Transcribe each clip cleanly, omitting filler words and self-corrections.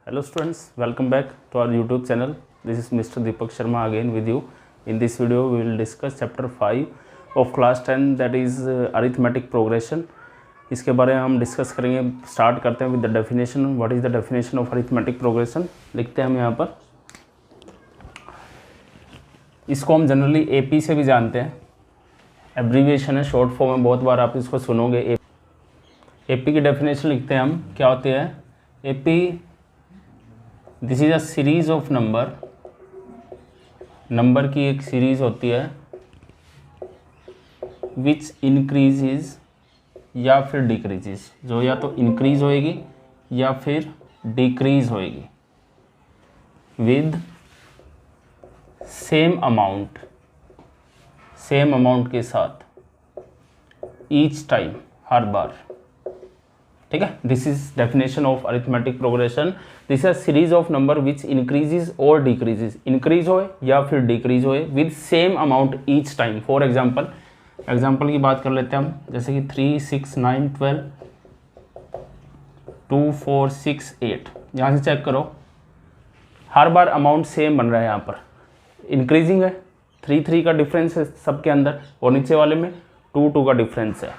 Hello students, welcome back to our YouTube channel. This is Mr. Deepak Sharma again with you. In this video we will discuss chapter 5 of class 10 that is arithmetic progression. इसके बारे में हम discuss करेंगे. Start करते हैं with the definition. What is the definition of arithmetic progression. लिखते हैं हम यहाँ पर. इसको हम जनरली AP से भी जानते हैं. एब्रीविएशन है, शॉर्ट फॉर्म में बहुत बार आप इसको सुनोगे. AP की डेफिनेशन लिखते हैं हम. क्या होती है AP? This is a series of number की एक सीरीज होती है विच इंक्रीजेज या फिर डिक्रीजेज, जो या तो इंक्रीज होएगी या फिर डिक्रीज होएगी विद सेम अमाउंट के साथ ईच टाइम, हर बार. ठीक है. This is definition of arithmetic progression. This is series of number which increases और डिक्रीजेज, इंक्रीज होए या फिर डिक्रीज होए with same amount each time. For example की बात कर लेते हैं हम. जैसे कि 3, 6, 9, 12, 2, 4, 6, 8. यहाँ से चेक करो, हर बार अमाउंट सेम बन रहा है. यहाँ पर इंक्रीजिंग है, 3 का डिफरेंस है सबके अंदर, और नीचे वाले में 2 का डिफरेंस है.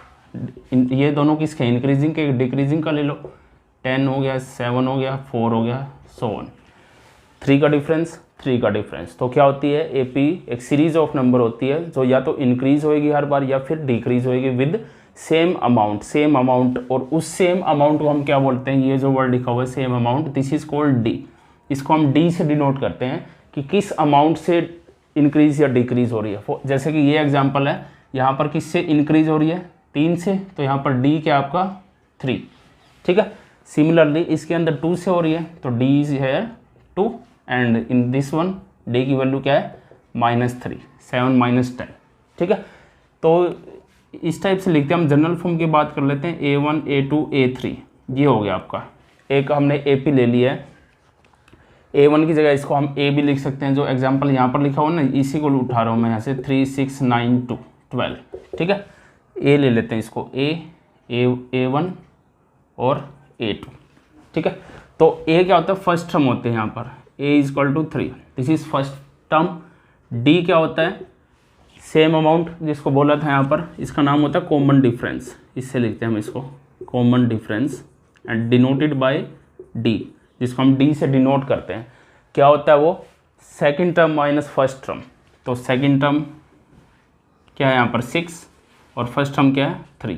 ये दोनों किसके, इंक्रीजिंग के डिक्रीजिंग का ले लो. 10 हो गया, 7 हो गया, 4 हो गया, सो ऑन. 3 का डिफरेंस. तो क्या होती है AP? एक सीरीज ऑफ नंबर होती है जो या तो इंक्रीज होएगी हर बार या फिर डिक्रीज होएगी विद सेम अमाउंट. और उस सेम अमाउंट को हम क्या बोलते हैं? ये जो वर्ड लिखा हुआ है same amount, this is called D. इसको हम D से डिनोट करते हैं कि किस अमाउंट से इंक्रीज या डिक्रीज हो रही है. जैसे कि ये एग्जाम्पल है, यहाँ पर किससे इंक्रीज हो रही है? 3 से, तो यहाँ पर D क्या आपका 3. ठीक है. सिमिलरली इसके अंदर 2 से हो रही है, तो D इज है 2, and in this one D की वैल्यू क्या है? -3. 7 - 10. ठीक है. तो इस टाइप से लिखते हैं हम. जनरल फॉर्म की बात कर लेते हैं. A1, A2, A3. ये हो गया आपका. एक हमने AP ले लिया है. A1 की जगह इसको हम A भी लिख सकते हैं. जो एग्जाम्पल यहाँ पर लिखा हुआ ना, इसी को उठा रहा हूँ मैं यहाँ से. 3, 6, 9, 2, 12. ठीक है. A ले लेते हैं इसको. A1 और A2. ठीक है. तो A क्या होता है? फर्स्ट टर्म होते हैं यहाँ पर. A = 3. This is first term. D क्या होता है? सेम अमाउंट, जिसको बोला था यहाँ पर, इसका नाम होता है कॉमन डिफरेंस. इससे लिखते हैं हम इसको common difference, and denoted by D, जिसको हम D से डिनोट करते हैं. क्या होता है वो? Second term minus first term. तो सेकेंड टर्म क्या है यहाँ पर? 6, और फर्स्ट टर्म क्या है? 3.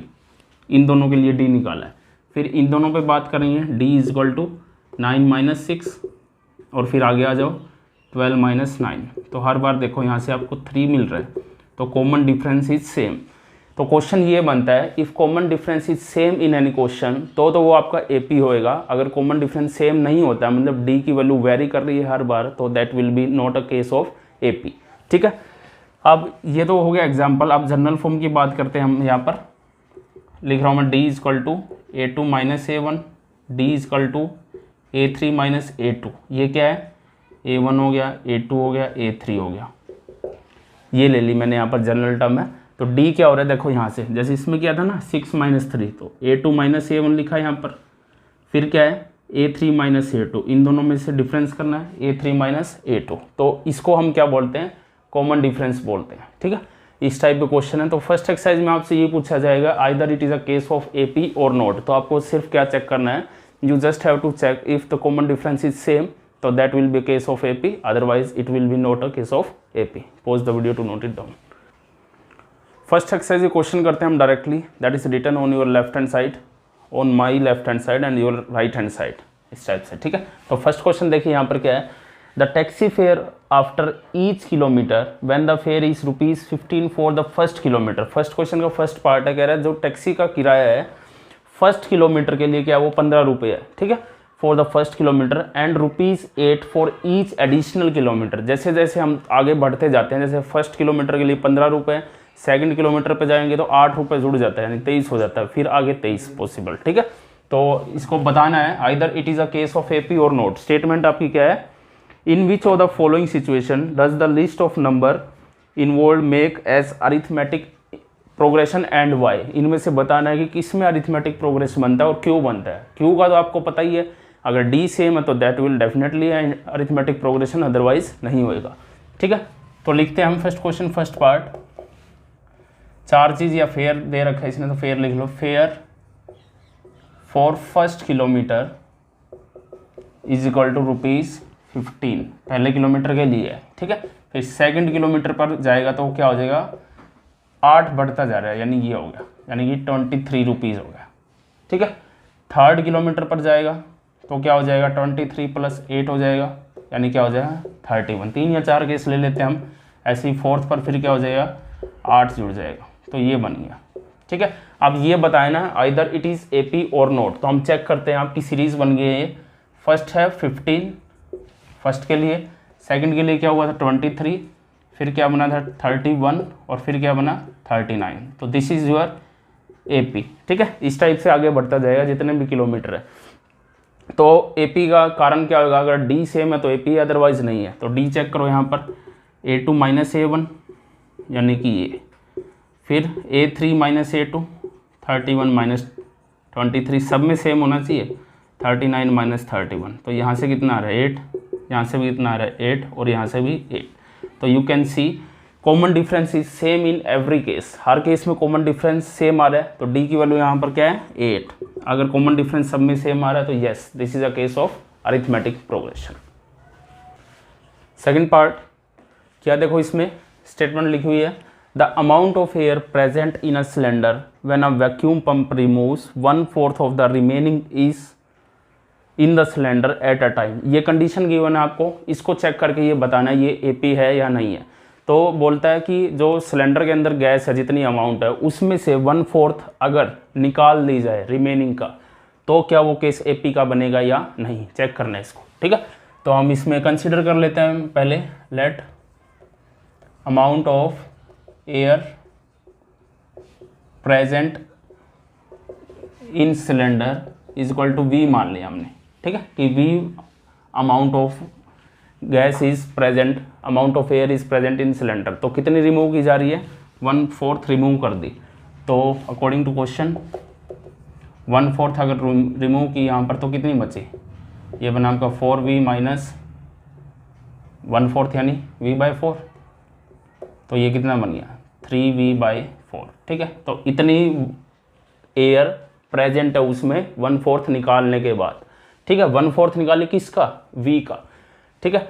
इन दोनों के लिए D निकाला है. फिर इन दोनों पे बात करेंगे. D = 9 - 6, और फिर आगे आ जाओ 12 - 9. तो हर बार देखो यहाँ से आपको 3 मिल रहा है. तो कॉमन डिफरेंस इज सेम. तो क्वेश्चन ये बनता है, if common difference is same in any question, तो वो आपका AP होएगा. अगर कॉमन डिफरेंस सेम नहीं होता, मतलब D की वैल्यू वेरी कर रही है हर बार, तो that will be not a case of AP. ठीक है. अब ये तो हो गया एग्जाम्पल. अब जनरल फॉर्म की बात करते हैं हम. यहाँ पर लिख रहा हूँ मैं. D = A2 - A1, D = A3 - A2. ये क्या है? A1 हो गया, A2 हो गया, A3 हो गया. ये ले ली मैंने यहाँ पर जनरल टर्म है. तो D क्या हो रहा है? देखो यहाँ से, जैसे इसमें क्या था ना, 6 - 3, तो A2 - A1 लिखा है यहाँ पर. फिर क्या है? A3 - A2. इन दोनों में से डिफरेंस करना है, A3 - A2. तो इसको हम क्या बोलते हैं? कॉमन डिफरेंस बोलते हैं. ठीक है. इस टाइप का क्वेश्चन है. तो फर्स्ट एक्सरसाइज में आपसे ये पूछा जाएगा, either it is a case of AP or not. तो आपको सिर्फ क्या चेक करना है? You just have to check if the common difference is same, तो that will be case of AP, otherwise it will be not a case of AP. Pause the video to note it down. First exercise question करते हैं हम directly. That is written on your left hand side, on my left hand side and your right hand side, इस type से. ठीक है. तो first question देखिए यहाँ पर क्या है. The taxi fare after each kilometre when the fair is ₹15 for the first kilometre. First question का फर्स्ट पार्ट है, कह रहा है जो टैक्सी का किराया है फर्स्ट किलोमीटर के लिए क्या वो 15 रुपये है. ठीक है. For the first kilometre, and ₹8 for each additional kilometre. जैसे जैसे हम आगे बढ़ते जाते हैं, जैसे फर्स्ट किलोमीटर के लिए 15 रुपये, सेकंड किलोमीटर पे जाएंगे तो 8 रुपये जुड़ जाता है, यानी 23 हो जाता है. फिर आगे 23 पॉसिबल. ठीक है. तो इसको बताना है, either it is a case of AP or not. Statement आपकी क्या है? In which of the following situation does the list of number involve make as arithmetic progression and why. इनमें से बताना है कि किस में अरिथमेटिक प्रोग्रेशन बनता है और क्यों बनता है. क्यों का तो आपको पता ही है, अगर डी सेम है तो that will definitely arithmetic progression, otherwise नहीं होएगा। ठीक है, तो लिखते हैं हम फर्स्ट क्वेश्चन फर्स्ट पार्ट। 4 चीज़ या फेयर दे रखा है इसने, तो फेयर लिख लो। Fare for first kilometre is equal to ₹15 पहले किलोमीटर के लिए है। ठीक है, फिर सेकंड किलोमीटर पर जाएगा तो क्या हो जाएगा, 8 बढ़ता जा रहा है, यानी ये हो गया, यानी कि ₹23 हो गया। ठीक है, थर्ड किलोमीटर पर जाएगा तो क्या हो जाएगा, 23 + 8 हो जाएगा, यानी क्या हो जाएगा 31। 3 या 4 केस ले लेते हैं हम। ऐसे ही फोर्थ पर फिर क्या हो जाएगा, 8 जुड़ जाएगा, तो ये बन गया। ठीक है, अब ये बताए ना आइदर इट इज़ AP और नोट, तो हम चेक करते हैं आपकी सीरीज़ बन गई है। फर्स्ट है 15 फर्स्ट के लिए, सेकंड के लिए क्या हुआ था 23, फिर क्या बना था 31 और फिर क्या बना 39। तो दिस इज़ योर AP। ठीक है, इस टाइप से आगे बढ़ता जाएगा जितने भी किलोमीटर है। तो AP का कारण क्या होगा, अगर D सेम है तो AP, अदरवाइज नहीं है। तो D चेक करो यहाँ पर, A2 - A1 यानी कि ये, फिर A3 - A2, 31 - 23 सब में सेम होना चाहिए, 39 - 31। तो यहाँ से कितना आ रहा है 8, यहाँ से भी कितना आ रहा है 8 और यहाँ से भी 8। तो you can C common difference is same in every case, her case में कॉमन डिफरेंस सेम आ रहा है। तो D की वैल्यू यहाँ पर क्या है 8। अगर कॉमन डिफरेंस सब में सेम आ रहा है तो yes, this is a case of arithmetic progression. Second part क्या देखो, इसमें स्टेटमेंट लिखी हुई है, the amount of air present in a cylinder when a vacuum pump removes 1/4 of the remaining is in the cylinder at a time. ये condition given है आपको, इसको चेक करके ये बताना है ये AP है या नहीं है। तो बोलता है कि जो सिलेंडर के अंदर गैस है जितनी अमाउंट है उसमें से 1/4 अगर निकाल दी जाए रिमेनिंग का, तो क्या वो केस AP का बनेगा या नहीं, चेक करना है इसको। ठीक है, तो हम इसमें कंसिडर कर लेते हैं पहले, let amount of air present in cylinder is equal to V मान लिया हमने। ठीक है, कि V amount of gas is present, amount of air is present in cylinder. तो कितनी रिमूव की जा रही है, 1/4 रिमूव कर दी। तो अकॉर्डिंग टू क्वेश्चन 1/4 अगर रिमूव की यहाँ पर तो कितनी बची, ये बना आपका 4V - 1/4 यानी V/4। तो ये कितना बन गया 3V/4। ठीक है, तो इतनी एयर प्रेजेंट है उसमें 1/4 निकालने के बाद। ठीक है, 1/4 निकाले किसका, V का। ठीक है,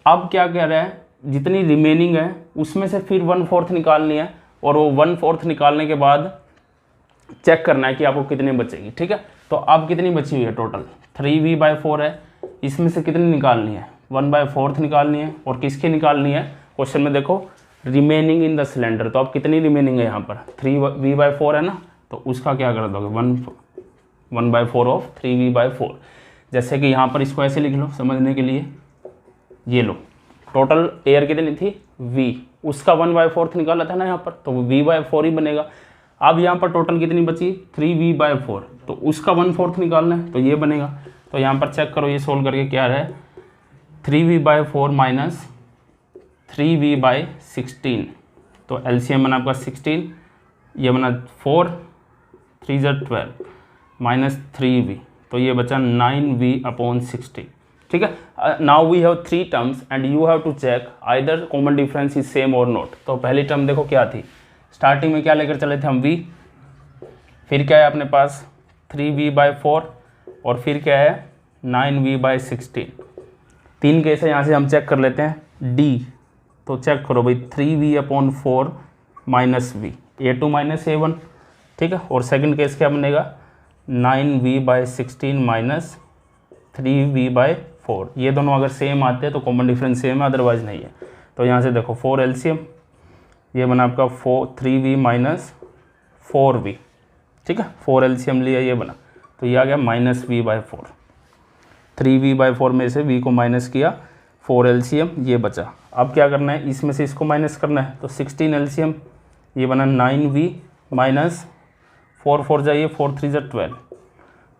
अब क्या कह रहा है, जितनी रिमेनिंग है उसमें से फिर 1/4 निकालनी है, और वो 1/4 निकालने के बाद चेक करना है कि आपको कितनी बचेगी। ठीक है, तो अब कितनी बची हुई है टोटल 3V/4 है, इसमें से कितनी निकालनी है 1/4 निकालनी है, और किसकी निकालनी है, क्वेश्चन में देखो रिमेनिंग इन द सिलेंडर। तो अब कितनी रिमेनिंग है यहाँ पर 3V/4 है ना, तो उसका क्या कर दोगे 1/4 ऑफ 3V/4। जैसे कि यहाँ पर इसको ऐसे लिख लो समझने के लिए, ये लो टोटल एयर कितनी थी V, उसका 1/4 निकाला था ना यहाँ पर, तो V/4 ही बनेगा। अब यहाँ पर टोटल कितनी बची 3V/4, तो उसका 1/4 निकालना है, तो ये बनेगा। तो यहाँ पर चेक करो ये सोल्व करके क्या है 3V/4 माइनस 3V/16। तो LCM बना आपका 16, ये बना 4, 3 × 12 माइनस 3V, तो ये बचा 9V/16। ठीक है, now we have 3 terms and you have to check either common difference is same और नॉट। तो पहली टर्म देखो क्या थी, स्टार्टिंग में क्या लेकर चले थे हम V, फिर क्या है अपने पास 3V/4 और फिर क्या है 9V/16। 3 केस है, यहाँ से हम चेक कर लेते हैं D। तो चेक करो भाई 3V/4 minus V, A2 - A1। ठीक है, और सेकंड केस क्या बनेगा 9V/16 माइनस 3V/4। ये दोनों अगर सेम आते हैं तो कॉमन डिफरेंस सेम है, अदरवाइज नहीं है। तो यहाँ से देखो 4 LCM, ये बना आपका 3V माइनस 4V। ठीक है, 4 LCM लिया, ये बना, तो ये आ गया -V/4। 3V/4 में से V को माइनस किया, 4 LCM ये बचा। अब क्या करना है, इसमें से इसको माइनस करना है, तो 16 LCM, ये बना 9V माइनस 4 4 जाइए 4 3 × 12,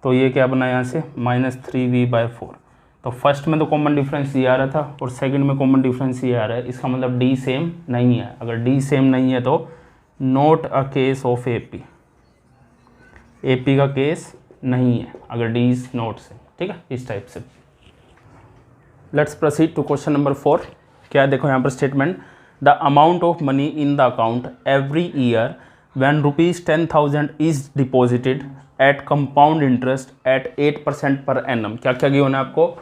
तो ये क्या बना यहाँ से -3V/4। तो फर्स्ट में तो कॉमन डिफरेंस ये आ रहा था और सेकंड में कॉमन डिफरेंस ये आ रहा है, इसका मतलब D सेम नहीं है। अगर D सेम नहीं है तो note a case of AP, AP का केस नहीं है अगर D इज नॉट सेम। ठीक है, इस टाइप से। Let's proceed to question number 4। क्या है देखो यहाँ पर statement, the amount of money in the account every year when ₹10,000 is deposited at compound interest at 8% per annum. क्या क्या गिवन है आपको,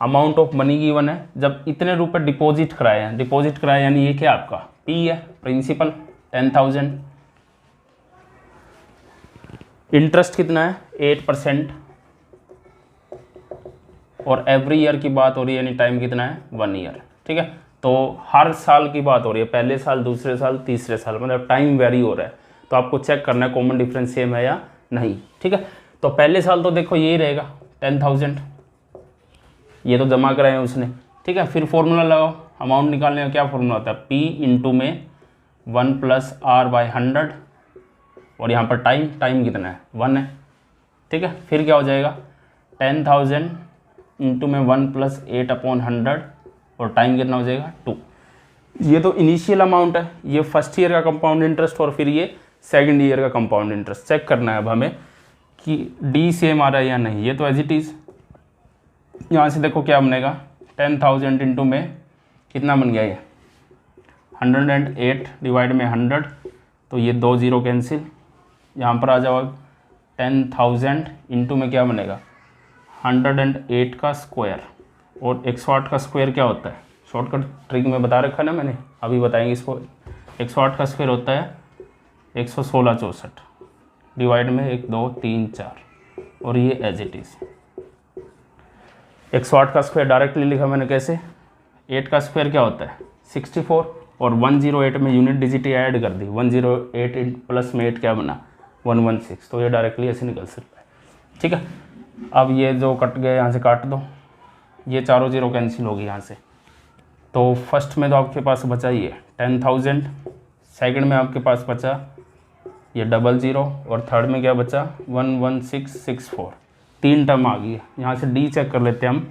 अमाउंट ऑफ मनी गिवन है, जब इतने रुपए डिपॉजिट कराए हैं, डिपॉजिट कराए यानी ये क्या आपका पी है, प्रिंसिपल 10,000, इंटरेस्ट कितना है 8%, और एवरी ईयर की बात हो रही है यानी टाइम कितना है 1 ईयर। ठीक है, तो हर साल की बात हो रही है, पहले साल, दूसरे साल, तीसरे साल, मतलब टाइम वेरी हो रहा है, तो आपको चेक करना है कॉमन डिफरेंस सेम है या नहीं। ठीक है, तो पहले साल तो देखो यही रहेगा 10,000, ये तो जमा कराए हैं उसने। ठीक है, फिर फॉर्मूला लगाओ, अमाउंट निकालने का क्या फॉर्मूला होता है, पी इंटू में 1 + R/100, और यहाँ पर टाइम कितना है 1 है। ठीक है, फिर क्या हो जाएगा 10,000 इंटू में 1 + 8/100, और टाइम कितना हो जाएगा 2। ये तो इनिशियल अमाउंट है, ये फर्स्ट ईयर का कंपाउंड इंटरेस्ट, और फिर ये सेकंड ईयर का कंपाउंड इंटरेस्ट। चेक करना है अब हमें कि डी सेम आ रहा है या नहीं। ये तो एज इट इज़, यहाँ से देखो क्या बनेगा 10,000 इंटू में कितना बन गया, ये 108 डिवाइड में 100, तो ये 2 0 कैंसिल, यहाँ पर आ जाओ 10,000 इंटू में क्या बनेगा 108 का स्क्वायर, और 108 का स्क्वायर क्या होता है, शॉर्टकट ट्रिक में बता रखा ना मैंने, अभी बताएंगे इसको। 108 का स्क्वायर होता है 116 64 डिवाइड में 1 2 3 4, और ये एज इट इज़ 108 का स्क्वायर डायरेक्टली लिखा मैंने कैसे, 8 का स्क्वायर क्या होता है 64, और 108 में यूनिट डिजिट ऐड कर दी, 108 प्लस में 8 क्या बना 116, तो ये डायरेक्टली ऐसे निकल सकता है। ठीक है, अब ये जो कट गया यहाँ से काट दो, ये चारों 0 कैंसिल होगी यहाँ से, तो फर्स्ट में तो आपके पास बचा ये 10,000, सेकंड में आपके पास बचा ये 00, और थर्ड में क्या बचा 11664, 3 टर्म आ गई है। यहाँ से डी चेक कर लेते हैं हम।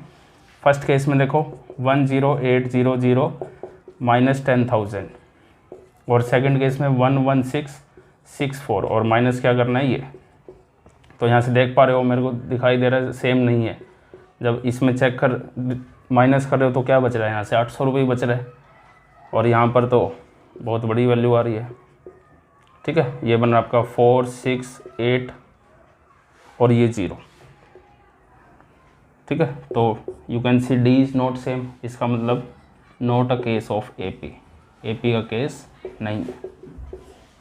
फर्स्ट केस में देखो 10800 माइनस 10,000, और सेकंड केस में 11664, और माइनस क्या करना है ये, तो यहाँ से देख पा रहे हो मेरे को दिखाई दे रहा है सेम नहीं है। जब इसमें चेक कर माइनस कर रहे हो तो क्या बच रहा है, यहाँ से 800 रुपये ही बच रहा है, और यहाँ पर तो बहुत बड़ी वैल्यू आ रही है। ठीक है, ये बन रहा आपका 4 6 8 और ये 0। ठीक है, तो you can see D is not same, इसका मतलब not a case of AP, AP का केस नहीं है।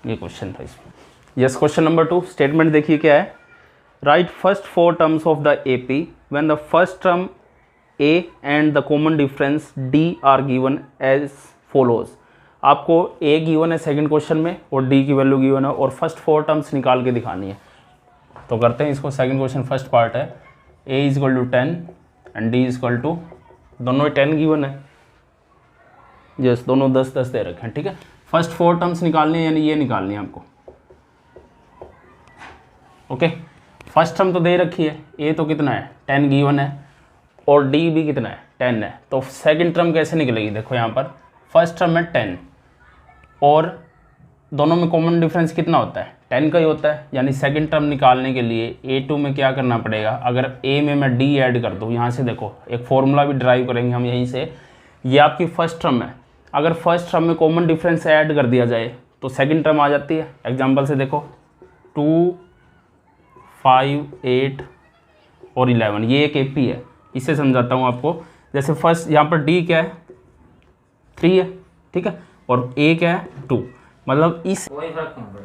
ये क्वेश्चन था इसमें। यस, क्वेश्चन नंबर 2 स्टेटमेंट देखिए क्या है, write first 4 terms of the AP when the first term A and the common difference D are given as follows. आपको ए गिवन है सेकंड क्वेश्चन में, और डी की वैल्यू गिवन है, और फर्स्ट 4 टर्म्स निकाल के दिखानी है। तो करते हैं इसको। सेकंड क्वेश्चन फर्स्ट पार्ट है, A is equal to 10 and D is equal to, दोनों 10 गिवन है, यस दोनों 10 दे रखे हैं। ठीक है, फर्स्ट 4 टर्म्स निकालनी है, यानी ये निकालनी है आपको। ओके, फर्स्ट टर्म तो दे रखी है, ए तो कितना है 10 गिवन है, और डी भी कितना है 10 है, तो सेकंड टर्म कैसे निकलेगी, देखो यहाँ पर फर्स्ट टर्म है 10, और दोनों में कॉमन डिफरेंस कितना होता है 10 का ही होता है, यानी सेकंड टर्म निकालने के लिए A2 में क्या करना पड़ेगा, अगर A में मैं D ऐड कर दूँ, यहाँ से देखो एक फॉर्मूला भी ड्राइव करेंगे हम यहीं से। ये आपकी फर्स्ट टर्म है, अगर फर्स्ट टर्म में कॉमन डिफरेंस ऐड कर दिया जाए तो सेकंड टर्म आ जाती है। एग्जांपल से देखो 2 5 8 और 11, ये एक AP है, इसे समझाता हूँ आपको। जैसे फर्स्ट यहाँ पर D क्या है 3 है, ठीक है, और A क्या है 2, मतलब इस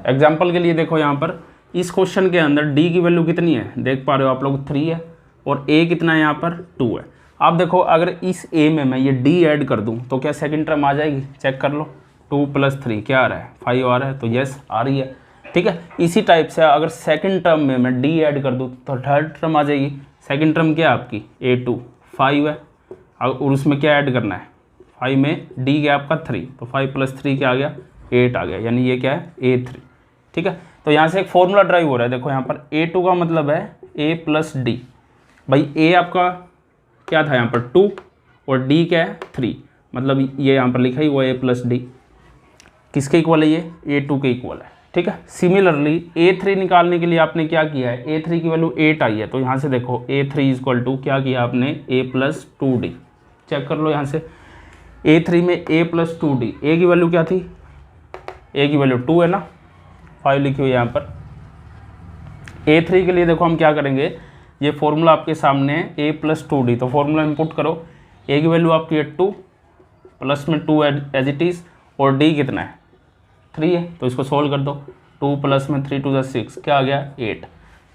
एग्जाम्पल के लिए देखो यहाँ पर इस क्वेश्चन के अंदर D की वैल्यू कितनी है, देख पा रहे हो आप लोग 3 है, और A कितना है यहाँ पर 2 है। आप देखो अगर इस A में मैं ये D ऐड कर दूँ तो क्या सेकंड टर्म आ जाएगी, चेक कर लो। 2 + 3 क्या आ रहा है 5 आ रहा है, तो यस आ रही है। ठीक है, इसी टाइप से अगर सेकंड टर्म में मैं D ऐड कर दूँ तो थर्ड टर्म आ जाएगी। सेकंड टर्म क्या है आपकी A2 5 है, और उसमें क्या ऐड करना है 5 में D क्या आपका 3, तो 5 + 3 क्या आ गया 8 आ गया, यानी ये क्या है A3। ठीक है, तो यहाँ से एक फॉर्मूला ड्राइव हो रहा है, देखो यहाँ पर A2 का मतलब है A + D। भाई A आपका क्या था यहाँ पर 2 और D क्या है 3, मतलब ये यहाँ पर लिखा ही वो A + D किसके इक्वल है, ये A2 के इक्वल है। ठीक है। सिमिलरली A3 निकालने के लिए आपने क्या किया है, A3 की वैल्यू 8 आई है, तो यहाँ से देखो A3 इक्वल टू क्या किया आपने, A प्लस 2D। चेक कर लो यहाँ से, A3 में A प्लस 2D, A की वैल्यू क्या थी, A की वैल्यू 2 है ना, 5 लिखी हुई है यहाँ पर। A3 के लिए देखो हम क्या करेंगे, ये फॉर्मूला आपके सामने है A प्लस 2D, तो फॉर्मूला इनपुट करो। A की वैल्यू आपकी है 2, प्लस में 2 एज इट इज़, और D कितना है 3 है, तो इसको सोल्व कर दो। 2 प्लस में 3 टू द 6 क्या आ गया 8,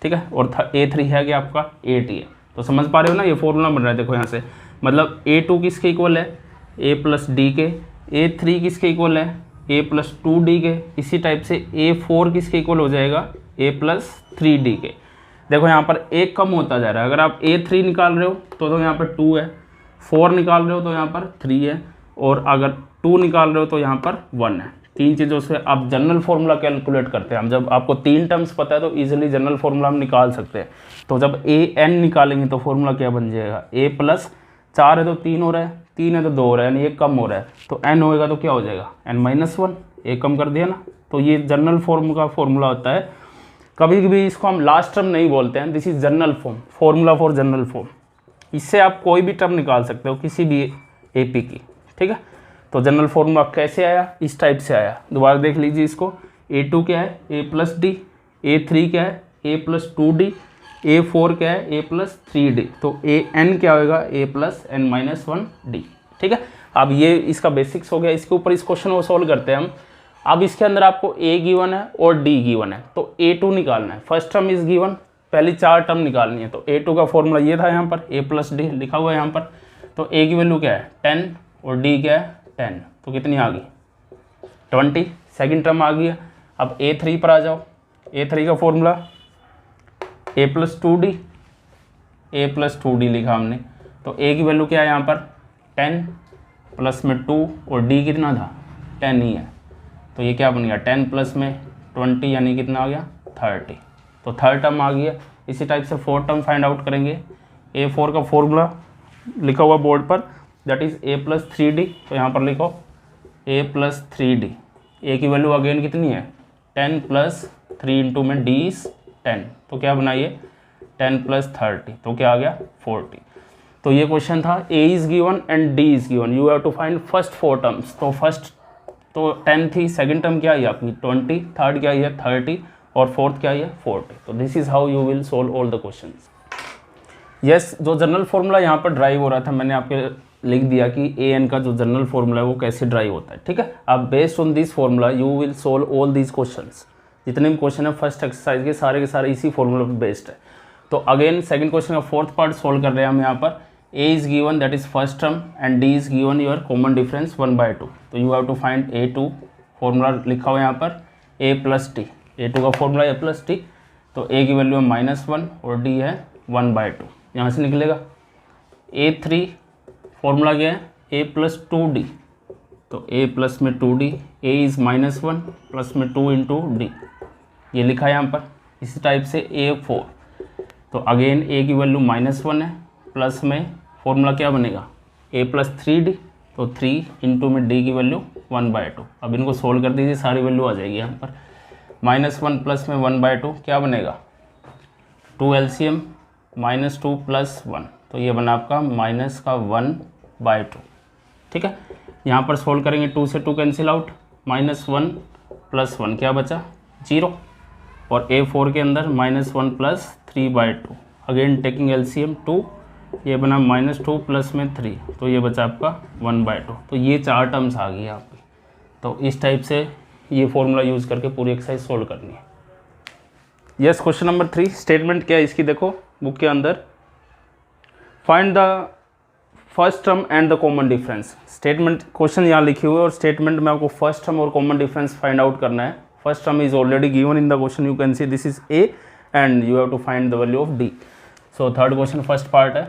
ठीक है। और A3 है कि आपका 8 ही है, तो समझ पा रहे हो ना, ये फॉर्मूला बन रहा है देखो यहाँ से। मतलब A2 किसके इक्वल है, A प्लस डी के, A3 किसके इक्वल है, A प्लस 2D के, इसी टाइप से A4 किसके इक्वल हो जाएगा, A प्लस 3D के। देखो यहाँ पर एक कम होता जा रहा है, अगर आप A3 निकाल रहे हो तो यहाँ पर 2 है, 4 निकाल रहे हो तो यहाँ पर 3 है, और अगर 2 निकाल रहे हो तो यहाँ पर 1 है। तीन चीज़ों से आप जनरल फार्मूला कैलकुलेट करते हैं हम, जब आपको 3 टर्म्स पता है तो इजीली जनरल फार्मूला हम निकाल सकते हैं। तो जब AN निकालेंगे तो फार्मूला क्या बन जाएगा, A प्लस 4 है तो 3 हो रहा है, 3 है तो 2 हो रहा है, यानी एक कम हो रहा है, तो N होएगा तो क्या हो जाएगा N माइनस 1, एक कम कर दिया ना। तो ये जनरल फॉर्म का फॉर्मूला होता है। कभी कभी इसको हम लास्ट टर्म नहीं बोलते हैं, this is general form, formula for general form. इससे आप कोई भी टर्म निकाल सकते हो किसी भी AP की, ठीक है। तो जनरल फॉर्मूला कैसे आया, इस टाइप से आया। दोबारा देख लीजिए इसको, A2 क्या है A प्लस डी, A3 क्या है A प्लस 2D, A4 क्या है A प्लस 3D, तो AN क्या होगा A plus N minus 1D, ठीक है। अब ये इसका बेसिक्स हो गया, इसके ऊपर इस क्वेश्चन को सोल्व करते हैं हम। अब इसके अंदर आपको A गिवन है और D गिवन है, तो A2 निकालना है। फर्स्ट टर्म इज गिवन, पहली 4 टर्म निकालनी है, तो A2 का फॉर्मूला ये था, यहाँ पर A प्लस डी लिखा हुआ है यहाँ पर। तो A की वैल्यू क्या है 10 और D क्या है 10, तो कितनी आ गई 20, सेकेंड टर्म आ गई है। अब A3 पर आ जाओ, A3 का formula A plus 2D, A plus 2D लिखा हमने, तो A की वैल्यू क्या है यहाँ पर 10 प्लस में 2, और D कितना था 10 ही है, तो ये क्या बन गया 10 प्लस में 20 यानी कितना आ गया 30, तो थर्ड टर्म आ गया। इसी टाइप से फोर्थ टर्म फाइंड आउट करेंगे। A4 का फॉर्मूला लिखा हुआ बोर्ड पर, that is A plus 3D, तो यहाँ पर लिखो A प्लस 3D। A की वैल्यू अगेन कितनी है 10 प्लस 3 इंटू में D इज 10, तो क्या बनाइए 10 प्लस 30, तो क्या आ गया 40। तो ये क्वेश्चन था, A is given and D is given, you have to find first 4 terms. तो फर्स्ट तो 10 थी, सेकंड टर्म क्या आई आपकी 20, थर्ड क्या आई है 30, और फोर्थ क्या आई है 40। तो this is how you will solve all the questions. Yes, जो जनरल फॉर्मूला यहाँ पर ड्राइव हो रहा था, मैंने आपके लिख दिया कि AN का जो जनरल फॉर्मूला है वो कैसे ड्राइव होता है, ठीक है। अब based on this formula you will solve all these questions. जितने भी क्वेश्चन है फर्स्ट एक्सरसाइज के सारे इसी फॉर्मूला पर बेस्ड है। तो अगेन सेकंड क्वेश्चन का फोर्थ पार्ट सोल्व कर रहे हैं हम यहाँ पर। A is given, that is first term, and D is given your common difference 1/2, तो you have to find A2, formula लिखा हुआ है यहाँ पर A प्लस टी, A2 का फॉर्मूला A प्लस टी, तो A की वैल्यू है -1 और D है 1/2, यहाँ से निकलेगा। A3 फॉर्मूला क्या है A प्लस 2D, तो A प्लस में 2D, A इज़ -1 प्लस में 2 इंटू D, ये लिखा है यहाँ पर। इसी टाइप से A4, तो अगेन A की वैल्यू -1 है, प्लस में फॉर्मूला क्या बनेगा A प्लस 3D, तो 3 इंटू में D की वैल्यू 1/2। अब इनको सोल्व कर दीजिए, सारी वैल्यू आ जाएगी यहाँ पर। -1 प्लस में 1/2 क्या बनेगा 2 LCM, -2 प्लस 1, तो ये बना आपका -1/2, ठीक है। यहाँ पर सोल्व करेंगे, 2 से 2 कैंसिल आउट, -1 प्लस 1 क्या बचा 0, और A4 के अंदर -1 प्लस 3/2, अगेन टेकिंग LCM 2, ये बना -2 प्लस में 3, तो ये बचा आपका 1/2। तो ये 4 टर्म्स आ गई आपकी। तो इस टाइप से ये फॉर्मूला यूज़ करके पूरी एक्सरसाइज सोल्व करनी है। यस, क्वेश्चन नंबर 3 स्टेटमेंट क्या है इसकी, देखो बुक के अंदर, find the first term and the common difference. Statement question यहाँ लिखे हुए और स्टेटमेंट में आपको फर्स्ट टर्म और कॉमन डिफरेंस फाइंड आउट करना है। First term is already given in the question, you can see this is A and you have to find the value of D। So third question first part है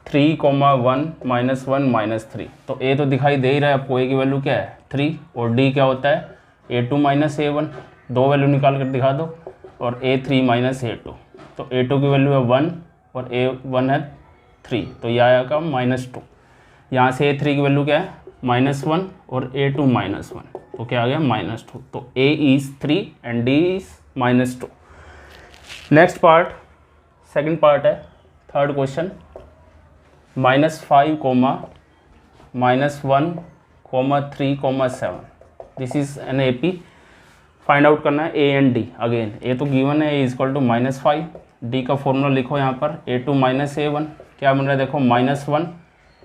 3, 1 -1 -3, तो A तो दिखाई दे ही रहा है आपको, A की वैल्यू क्या है 3, और D क्या होता है A2 - A1, दो वैल्यू निकाल कर दिखा दो, और A3 - A2, तो A2 की वैल्यू है 1 और A1 है 3, तो यह आया का -2। यहाँ से A3 की वैल्यू क्या है -1 और A2 -1, तो क्या आ गया -2। तो A is 3 and D is -2। Next part, second part है, third question. -5, -1, -3, 7, this is an AP। Find out करना है A and D। Again A तो गिवन है, A इक्वल टू -5, D का फॉर्मूला लिखो यहाँ पर A2 -A1, क्या बन रहा है देखो -1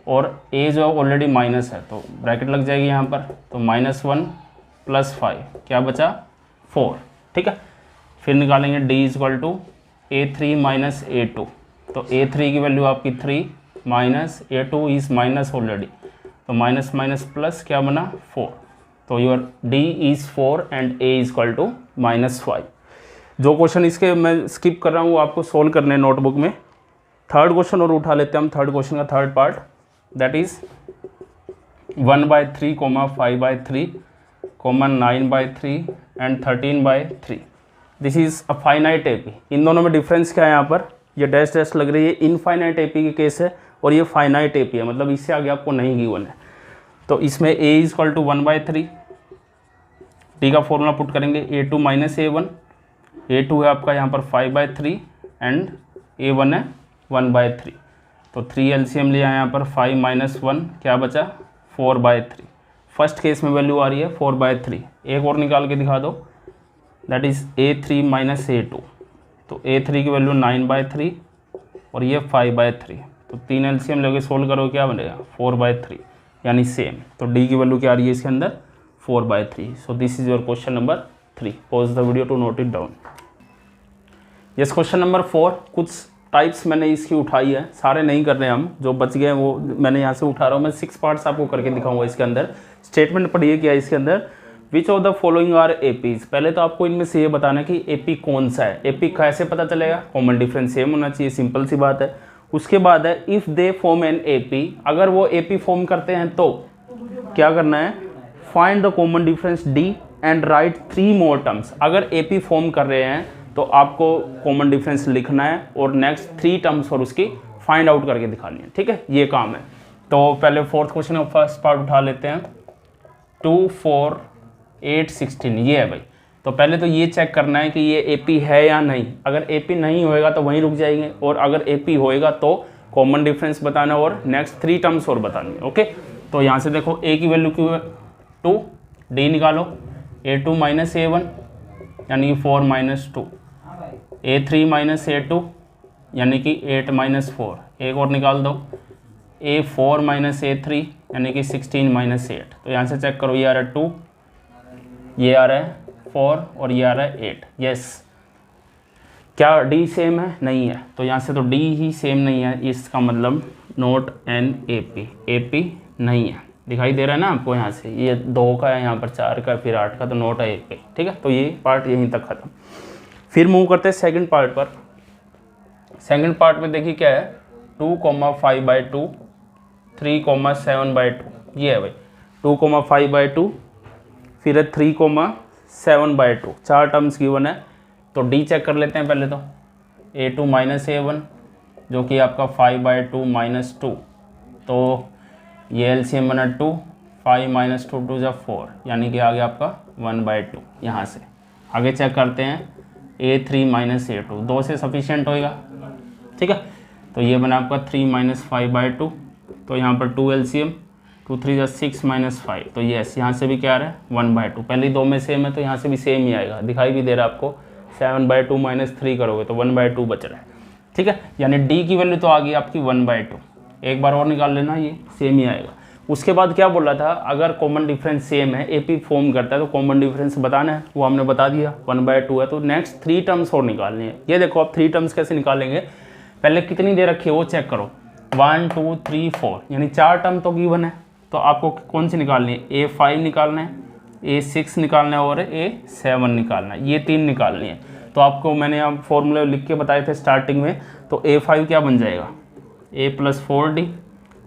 और A जो ऑलरेडी माइनस है तो ब्रैकेट लग जाएगी यहाँ पर, तो -1 + 5 क्या बचा 4, ठीक है। फिर निकालेंगे D equal to A3 - A2, तो A3 की वैल्यू आपकी 3 minus A2 is minus already, तो माइनस माइनस प्लस क्या बना 4, तो your D is 4 and A equal to -5। जो क्वेश्चन इसके मैं स्किप कर रहा हूँ वो आपको सोल्व करने हैं नोटबुक में। थर्ड क्वेश्चन और उठा लेते हैं हम, थर्ड क्वेश्चन का third part, that is 1/3, 5/3, 9/3 and 13/3। This is a finite AP। इन दोनों में डिफरेंस क्या है यहाँ पर, ये डैश डैश लग रही है, इनफाइनाइट AP की केस है और ये फाइनाइट AP है, मतलब इससे आगे आपको नहीं गिवन है। तो इसमें A इक्वल टू 1/3, D का फॉर्मूला पुट करेंगे A2 -A1, A2 है आपका यहाँ पर 5/3 एंड A1 है 1/3, तो 3 LCM लिया है यहाँ पर, 5 - 1 क्या बचा 4/3। फर्स्ट केस में वैल्यू आ रही है 4/3। एक और निकाल के दिखा दो, दैट इज़ A3 - A2, तो A3 की वैल्यू 9/3 और ये 5/3, तो 3 LCM लेके सोल्व करो क्या बनेगा 4/3, यानी सेम। तो D की वैल्यू क्या आ रही है इसके अंदर 4/3। So this is your question number 3। Pause the video to note it down. Yes, question number 4। कुछ टाइप्स मैंने इसकी उठाई है, सारे नहीं कर रहे हम, जो बच गए वो मैंने यहाँ से उठा रहा हूँ। मैं 6 पार्ट्स आपको करके दिखाऊंगा इसके अंदर। स्टेटमेंट पढ़िए क्या है इसके अंदर, which of the following are APs। पहले तो आपको इनमें से ये बताना है कि AP कौन सा है। AP कैसे पता चलेगा, कॉमन डिफरेंस सेम होना चाहिए, सिंपल सी बात है। उसके बाद है if they form an AP, अगर वो AP फॉर्म करते हैं तो क्या करना है, find the common difference D and right 3 more terms. अगर AP फॉर्म कर रहे हैं तो आपको कॉमन डिफरेंस लिखना है और नेक्स्ट 3 टर्म्स और उसकी फाइंड आउट करके दिखानी है, ठीक है, ये काम है। तो पहले फोर्थ क्वेश्चन का फर्स्ट पार्ट उठा लेते हैं। 2, 4, 8, 16 ये है भाई। तो पहले तो ये चेक करना है कि ये AP है या नहीं। अगर AP नहीं होएगा तो वहीं रुक जाएंगे, और अगर AP होएगा तो कॉमन डिफरेंस बताना और नेक्स्ट 3 टर्म्स और बतानी है, ओके। तो यहाँ से देखो A की वैल्यू क्यों है 2, D निकालो, A2 - A1 यानी कि 4 - 2, A3 - A2 यानी कि 8 - 4, एक और निकाल दो, A4 - A3 यानी कि 16 - 8। तो यहाँ से चेक करो, ये आ रहा है 2, ये आ रहा है 4 और ये आ रहा है 8। यस, क्या D सेम है, नहीं है, तो यहाँ से तो D ही सेम नहीं है, इसका मतलब नॉट एन AP, AP नहीं है। दिखाई दे रहा है ना आपको, यहाँ से ये 2 का है, यहाँ पर 4 का, फिर 8 का, तो नॉट है AP, ठीक है। तो ये पार्ट यहीं तक खत्म। फिर मूव करते हैं सेकंड पार्ट पर। सेकंड पार्ट में देखिए क्या है, 2, 5/2, 3, 7/2, ये है भाई 2, 5/2, फिर है 3, 7/2, 4 टर्म्स गिवन है। तो D चेक कर लेते हैं पहले तो, A2 - A1 जो कि आपका 5/2 - 2, तो ये LCM बना 2, 5 - 2 2 = 4, यानी कि आ गया आपका 1/2। यहाँ से आगे चेक करते हैं A3 - A2, 2 से सफिशिएंट होएगा, ठीक है। तो ये बना आपका 3 - 5/2, तो यहाँ पर 2 LCM, 2 3 = 6 - 5, तो यस यहाँ से भी क्या आ रहा है 1/2। पहले 2 में सेम है तो यहाँ से भी सेम ही आएगा, दिखाई भी दे रहा है आपको। 7/2 - 3 करोगे तो 1/2 बच रहा है, ठीक है। यानी D की वैल्यू तो आ गई आपकी 1/2। एक बार और निकाल लेना, ये सेम ही आएगा। उसके बाद क्या बोला था, अगर कॉमन डिफरेंस सेम है, AP फॉर्म करता है तो कॉमन डिफरेंस बताना है, वो हमने बता दिया 1/2 है। तो नेक्स्ट 3 टर्म्स और निकालनी है। ये देखो आप 3 टर्म्स कैसे निकालेंगे, पहले कितनी दे रखी है वो चेक करो, 1 2 3 4, यानी 4 टर्म तो गिवन है। तो आपको कौन सी निकालनी है, A5 निकालना है, A6 निकालना है और A7 निकालना है, ये 3 निकालनी है। तो आपको मैंने यहाँ फॉर्मूले लिख के बताए थे स्टार्टिंग में। तो A5 क्या बन जाएगा, A + 4D,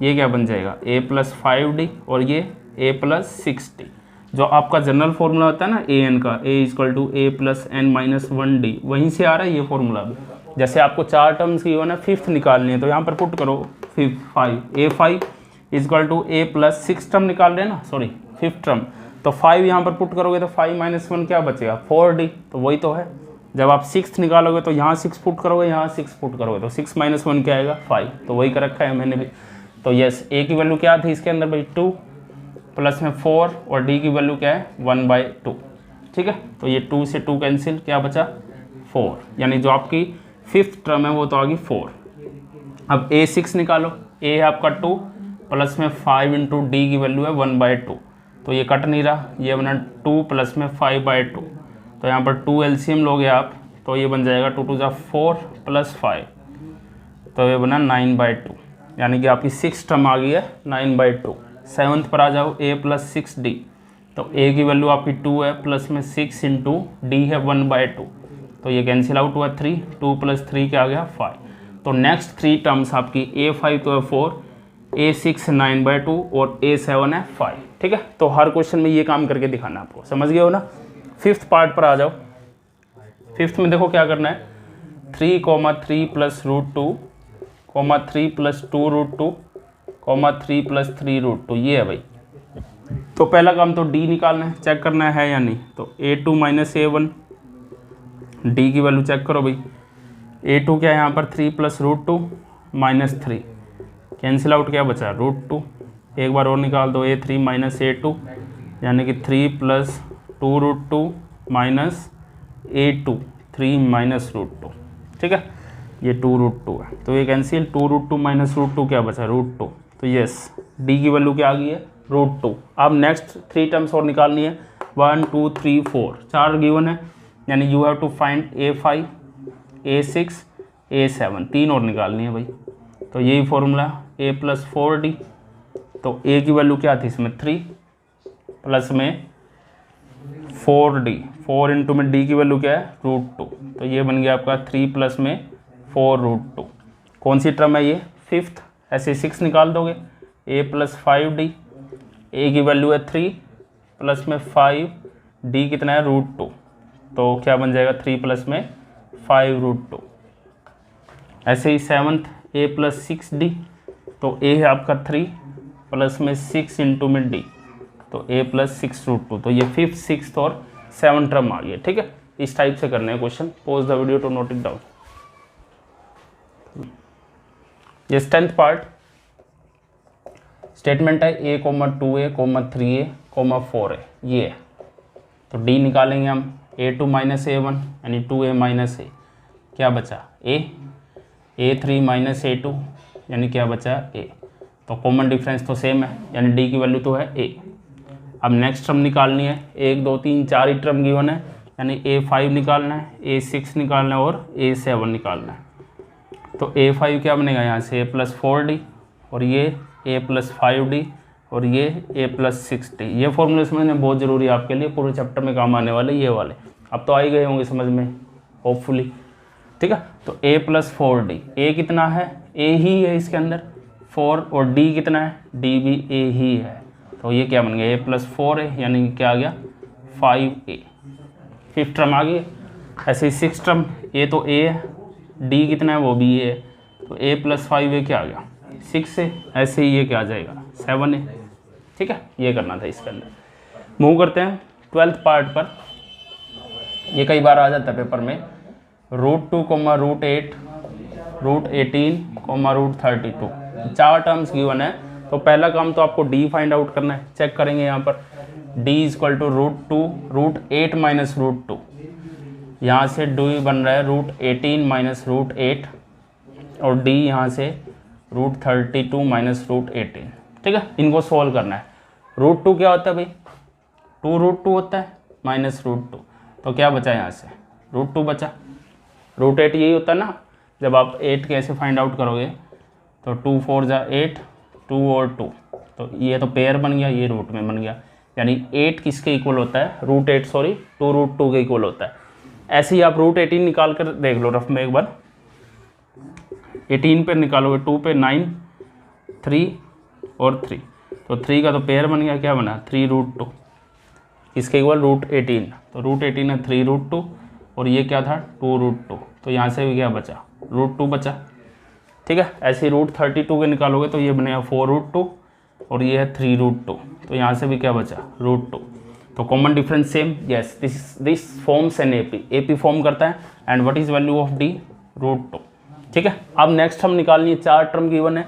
ये क्या बन जाएगा A + 5D और ये A + 6D। जो आपका जनरल फार्मूला होता है ना AN का, A = A + n - 1D, वहीं से आ रहा है ये फार्मूला भी। जैसे आपको 4 टर्म्स की हो ना, 5th निकालनी है, तो यहाँ पर पुट करो 5, A5 equal to A plus 6 term निकाल रहे हैं ना, सॉरी 5th टर्म, तो 5 यहाँ पर पुट करोगे तो 5 - 1 क्या बचेगा 4d, तो वही तो है। जब आप 6th निकालोगे तो यहाँ 6 पुट करोगे, यहाँ 6 पुट करोगे तो 6 - 1 क्या आएगा 5, तो वही कर रखा है मैंने भी। तो यस, ए की वैल्यू क्या थी इसके अंदर भाई 2 प्लस में 4 और डी की वैल्यू क्या है 1/2, ठीक है। तो ये 2 से 2 कैंसिल, क्या बचा 4, यानी जो आपकी 5th टर्म है वो तो आ गई 4। अब ए 6 निकालो, ए है आपका 2 प्लस में 5 इंटू डी की वैल्यू है 1/2, तो ये कट नहीं रहा, ये बना 2 प्लस में 5/2, तो यहाँ पर 2 एलसीएम लोगे आप तो ये बन जाएगा 2 × 4 + 5, तो ये बना 9/2, यानी कि आपकी 6 टर्म आ गई है 9/2। 7th पर आ जाओ a + 6d, तो a की वैल्यू आपकी 2 है प्लस में 6 इंटू डी है 1/2, तो ये कैंसिल आउट हुआ 3, 2 + 3 क्या आ गया 5। तो नेक्स्ट 3 टर्म्स आपकी a5 तो है 4, a6 9/2 और a7 है 5, ठीक है। तो हर क्वेश्चन में ये काम करके दिखाना आपको, समझ गए हो ना। 5th पार्ट पर आ जाओ। 5th में देखो क्या करना है, 3, 3 + √2, 3 + 2 √2, 3 + 3 √2, ये है भाई। तो पहला काम तो d निकालना है, चेक करना है या नहीं, तो a2 - a1, d की वैल्यू चेक करो भाई। a2 क्या है यहाँ पर 3 + √2 - 3, कैंसिल आउट क्या बचा √2, एक बार और निकाल दो a3 - a2, यानी कि 3 + 2 √2 - a2 3 - √2, ठीक है। ये 2 √2 है, तो ये कैंसिल, 2 √2 - √2 क्या बचा √2, तो यस डी की वैल्यू क्या आ गई है √2। अब नेक्स्ट 3 टर्म्स और निकालनी है, 1 2 3 4, 4 गिवन है, यानी you have to find a5 a6 a7, 3 और निकालनी है भाई। तो यही फॉर्मूला a + 4d, तो a की वैल्यू क्या थी इसमें 3 प्लस में 4d, 4 इंटू में d की वैल्यू क्या है √2, तो ये बन गया आपका 3 प्लस में 4 √2। कौन सी टर्म है ये 5th, ऐसे 6 निकाल दोगे, a + 5d, a की वैल्यू है 3 प्लस में 5, d कितना है √2, तो क्या बन जाएगा 3 प्लस में 5 √2। ऐसे ही 7th a + 6d, तो a है आपका 3 प्लस में 6 इंटू में d, तो a + 6 √2, तो ये 5th 6th और 7 टर्म आ गई, ठीक है। इस टाइप से करने हैं question, pause the video to note it down. ये 10th पार्ट स्टेटमेंट है a, 2a, 3a, 4a, ये है। तो d निकालेंगे हम, a2 - a1 यानी 2a - a, क्या बचा a, a3 - a2 यानी क्या बचा a, तो कॉमन डिफरेंस तो सेम है, यानी d की वैल्यू तो है a। अब नेक्स्ट टर्म निकालनी है, 1 2 3 4 ही टर्म गिवन है, यानी a5 निकालना है, a6 निकालना है और a7 निकालना है। तो a5 क्या बनेगा यहाँ से a + 4d, और ये a + 5d, और ये a + 6d। ये फॉर्मूले समझने बहुत ज़रूरी है आपके लिए, पूरे चैप्टर में काम आने वाले ये वाले, अब तो आ ही गए होंगे समझ में होपफुली, ठीक है। तो a + 4d, a कितना है a ही है इसके अंदर 4, और d कितना है d भी a ही है, तो ये क्या बन गया a + 4a, यानी क्या आ गया 5a। 5th टर्म आ गई। ऐसे ही 6th टर्म, a तो a है, d कितना है वो भी a है, तो a + 5a क्या आ गया 6a, ऐसे ही ये क्या आ जाएगा 7a, ठीक है। ये करना था इसके अंदर। मूव करते हैं 12th पार्ट पर। ये कई बार आ जाता है पेपर में, √2, √8, √18, √32, 4 टर्म्स गिवन है। तो पहला काम तो आपको d फाइंड आउट करना है, चेक करेंगे यहाँ पर d = √2 √8 - √2, यहाँ से d बन रहा है √18 - √8, और d यहाँ से √32 - √18, ठीक है। इनको सॉल्व करना है। √2 क्या होता है भाई 2 √2 होता है -√2, तो क्या बचा यहाँ से √2 बचा। √8 यही होता है ना, जब आप 8 कैसे फाइंड आउट करोगे, तो 2 4 = 8, 2 और 2, तो ये तो पेयर बन गया, ये रूट में बन गया, यानी 8 किसके इक्वल होता है √8 सॉरी 2 √2 के इक्वल होता है। ऐसे ही आप √18 निकाल कर देख लो रफ में एक बार, 18 पे निकालोगे 2 पे 9, 3 और 3, तो 3 का तो पेयर बन गया, क्या बना 3 √2, इसके इक्वल √18, तो √18 है 3 √2, और ये क्या था 2 √2, तो यहाँ से भी क्या बचा √2 बचा, ठीक है। ऐसे ही √32 के निकालोगे तो ये बनेगा 4 √2, और ये है 3√2, तो यहाँ से भी क्या बचा √2। तो common difference same, yes this forms an AP form करता है। And what is value of D √2। ठीक है, अब नेक्स्ट हम निकालनी है, 4 टर्म गिवन है,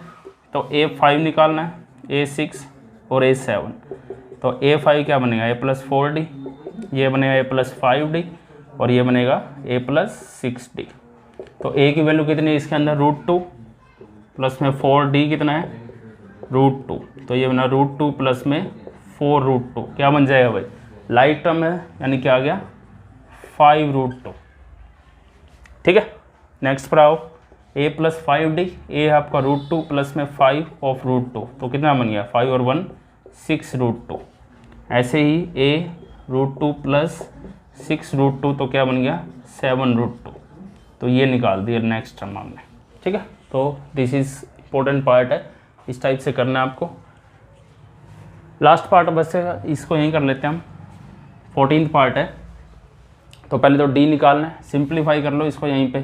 तो A5 निकालना है, A6 और A7। तो A5 क्या बनेगा A+4D, ये बनेगा A+5D और ये बनेगा A+6D। तो A की वैल्यू कितनी है इसके अंदर √2 प्लस में 4D कितना है √2, तो ये बना √2 प्लस में 4√2, क्या बन जाएगा भाई लाइक टर्म है, यानी क्या आ गया 5√2। ठीक है, नेक्स्ट पर आओ, A+5D, A है आपका √2 प्लस में 5 ऑफ √2, तो कितना बन गया 5 और 1 6√2। ऐसे ही A √2 प्लस 6√2, तो क्या बन गया 7√2। तो ये निकाल दिया नेक्स्ट टर्म हमने। ठीक है, तो दिस इज इम्पोर्टेंट पार्ट है, इस टाइप से करना है आपको। लास्ट पार्ट बस इसको यहीं कर लेते हैं हम, 14th पार्ट है। तो पहले तो D निकालना है, सिंप्लीफाई कर लो इसको यहीं पे,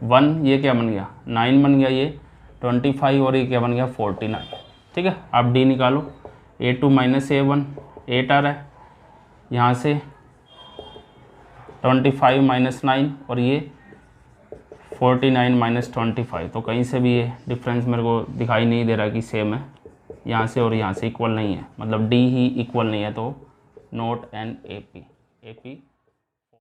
1 ये क्या बन गया 9 बन गया, ये 25 और ये क्या बन गया 49। ठीक है, आप D निकालो, A2 - A1 8 आ रहा है, यहाँ से 25 - 9 और ये 49 - 25, तो कहीं से भी ये डिफरेंस मेरे को दिखाई नहीं दे रहा कि सेम है, यहाँ से और यहाँ से इक्वल नहीं है, मतलब D ही इक्वल नहीं है, तो नॉट एन AP